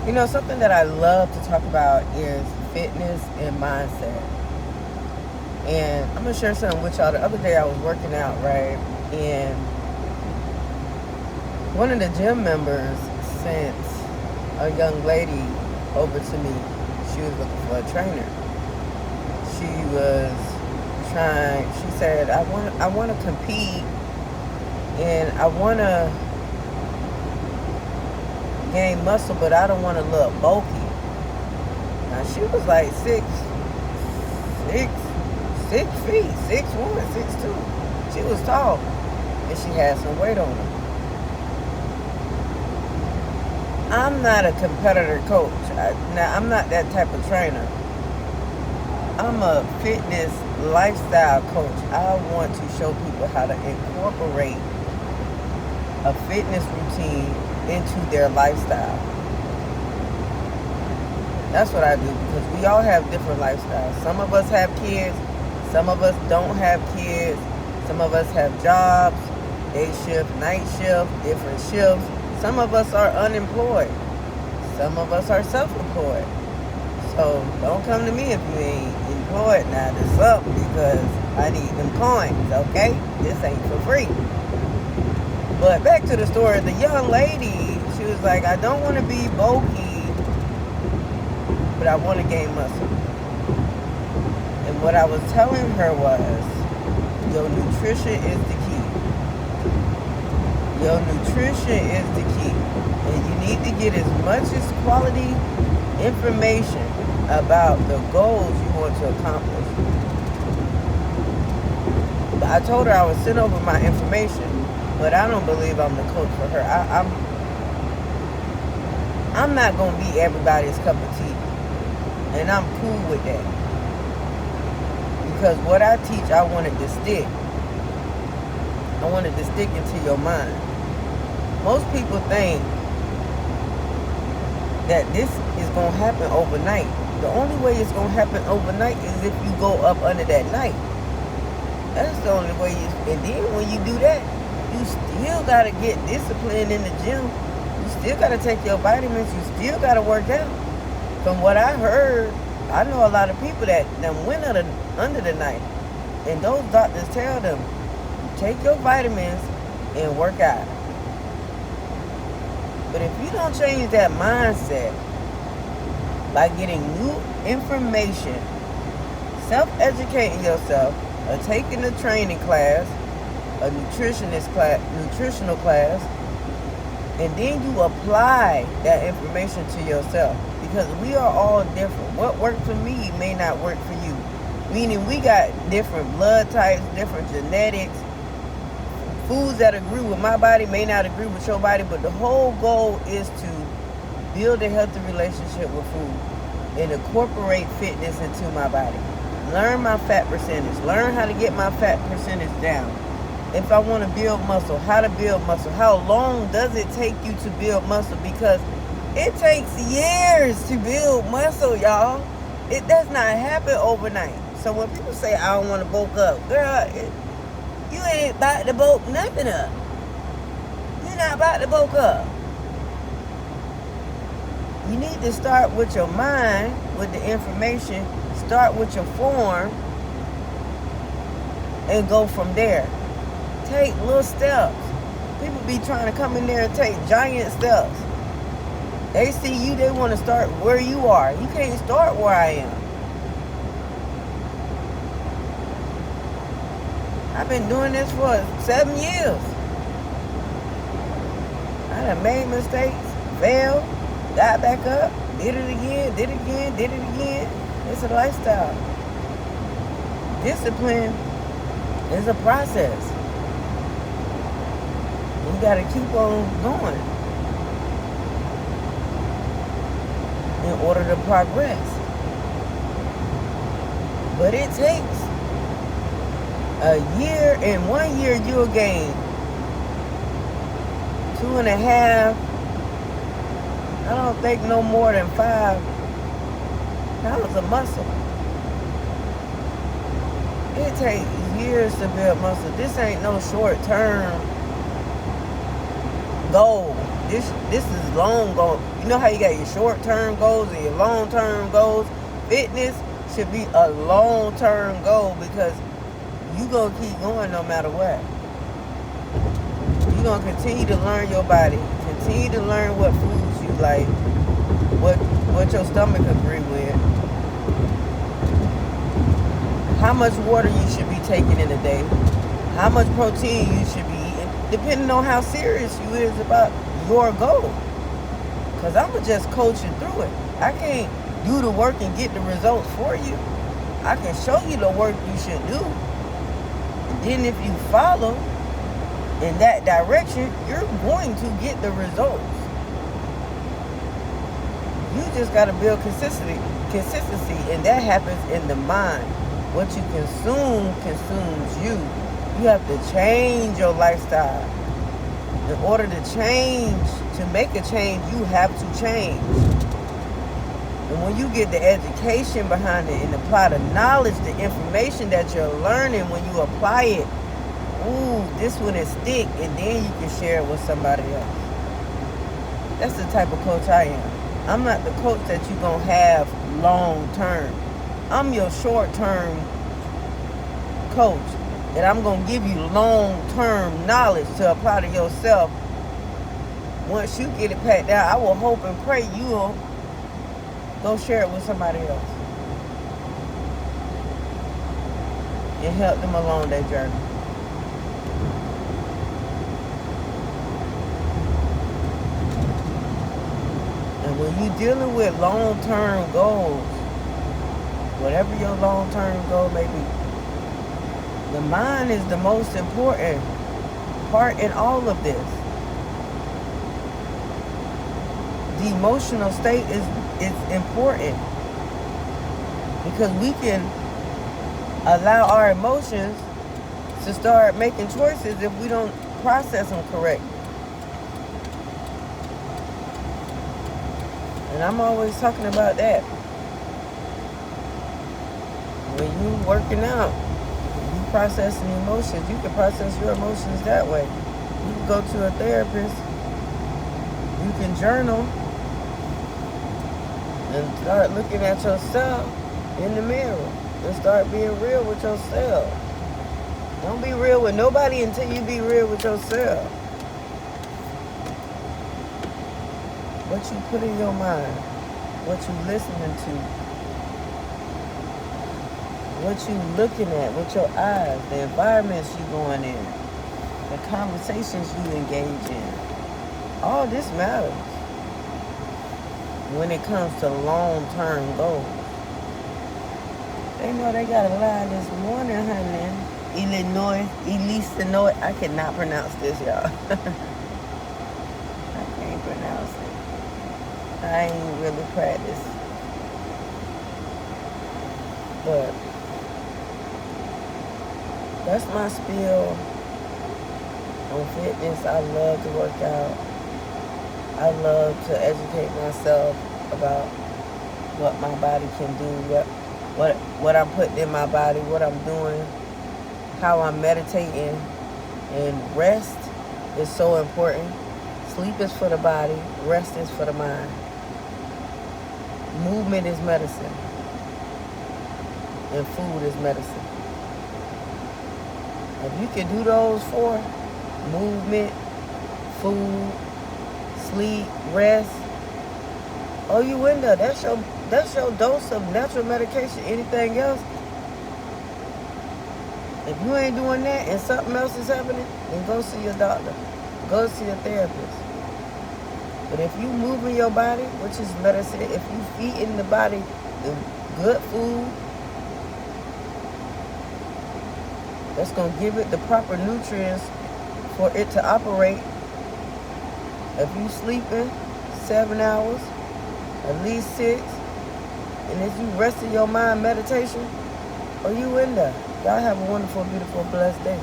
You know, something that I love to talk about is fitness and mindset. And I'm going to share something with y'all. The other day I was working out, right? And one of the gym members sent a young lady over to me. She was looking for a trainer. She was she said, I want to compete and I want to gain muscle, but I don't want to look bulky. Now she was like six, 6 feet, 6'1", 6'2". She was tall, and she had some weight on her. I'm not a competitor coach. Now I'm not that type of trainer. I'm a fitness lifestyle coach. I want to show people how to incorporate a fitness routine into their lifestyle. That's what I do, because we all have different lifestyles. Some of us have kids, some of us don't have kids, some of us have jobs, day shift, night shift, different shifts. Some of us are unemployed. Some of us are self-employed. So don't come to me if you ain't employed now to something, because I need them coins, okay? This ain't for free. But back to the story. The young lady, she was like, I don't want to be bulky, but I want to gain muscle. And what I was telling her was, your nutrition is the key. Your nutrition is the key. And you need to get as much as quality information about the goals you want to accomplish. I told her I would send over my information, but I don't believe I'm the coach for her. I'm not going to be everybody's cup of tea. And I'm cool with that. Because what I teach, I want it to stick. I want it to stick into your mind. Most people think that this is going to happen overnight. The only way it's going to happen overnight is if you go up under that night. That's the only way and then when you do that, you still got to get disciplined in the gym. You still got to take your vitamins. You still got to work out. From what I heard, I know a lot of people that went under the night. And those doctors tell them, take your vitamins and work out. But if you don't change that mindset by getting new information, self-educating yourself, or taking a training class, a nutritional class, and then you apply that information to yourself, because we are all different. What worked for me may not work for you. Meaning we got different blood types, different genetics. Foods that agree with my body may not agree with your body, but the whole goal is to build a healthy relationship with food and incorporate fitness into my body. Learn my fat percentage. Learn how to get my fat percentage down. If I want to build muscle, how to build muscle. How long does it take you to build muscle? Because it takes years to build muscle, y'all. It does not happen overnight. So when people say, I don't want to bulk up, girl, you ain't about to bulk nothing up. You're not about to bulk up. You need to start with your mind, with the information. Start with your form and go from there. Take little steps. People be trying to come in there and take giant steps. They see you, they want to start where you are. You can't start where I am. I've been doing this for 7 years. I done made mistakes, failed, got back up, did it again, did it again, did it again. It's a lifestyle. Discipline is a process. You got to keep on going in order to progress. But it takes a year. In 1 year, you'll gain 2.5, I don't think no more than 5 pounds of muscle. It takes years to build muscle. This ain't no short-term goal. this is long goal. You know how you got your short-term goals and your long-term goals? Fitness should be a long-term goal, because you gonna keep going no matter what. You're gonna continue to learn your body, continue to learn what foods you like, what your stomach agree with, how much water you should be taking in a day, how much protein you should be eating, depending on how serious you is about your goal. Because I'm going to just coach you through it. I can't do the work and get the results for you. I can show you the work you should do. And then if you follow in that direction, you're going to get the results. You just got to build consistency, and that happens in the mind. What you consume consumes you. You have to change your lifestyle. In order to make a change, you have to change. And when you get the education behind it and apply the knowledge, the information that you're learning, when you apply it, this one is stick, and then you can share it with somebody else. That's the type of coach I am. I'm not the coach that you're going to have long term. I'm your short term coach, and I'm going to give you long term knowledge to apply to yourself. Once you get it packed down, I will hope and pray you'll go share it with somebody else and help them along their journey. And when you're dealing with long-term goals, whatever your long-term goal may be, the mind is the most important part in all of this. The emotional state is important, because we can allow our emotions to start making choices if we don't process them correctly. And I'm always talking about that. When you working out, you processing emotions. You can process your emotions that way. You can go to a therapist. You can journal and start looking at yourself in the mirror and start being real with yourself. Don't be real with nobody until you be real with yourself. What you put in your mind, what you listening to, what you looking at with your eyes, the environments you going in, the conversations you engage in. All this matters when it comes to long-term goals. They know they got a line this morning, honey. Illinois. I cannot pronounce this, y'all. I can't pronounce it. I ain't really practiced. But that's my spiel on fitness. I love to work out. I love to educate myself about what my body can do, what I'm putting in my body, what I'm doing, how I'm meditating. And rest is so important. Sleep is for the body, rest is for the mind. Movement is medicine, and food is medicine. If you can do those four, movement, food, sleep, rest, you win there. That's your dose of natural medication. Anything else, if you ain't doing that and something else is happening, then go see your doctor. Go see a therapist. But if you moving your body, which is medicine, if you feeding the body the good food that's going to give it the proper nutrients for it to operate. If you sleeping 7 hours, at least 6, and if you resting your mind, meditation, you in there. Y'all have a wonderful, beautiful, blessed day.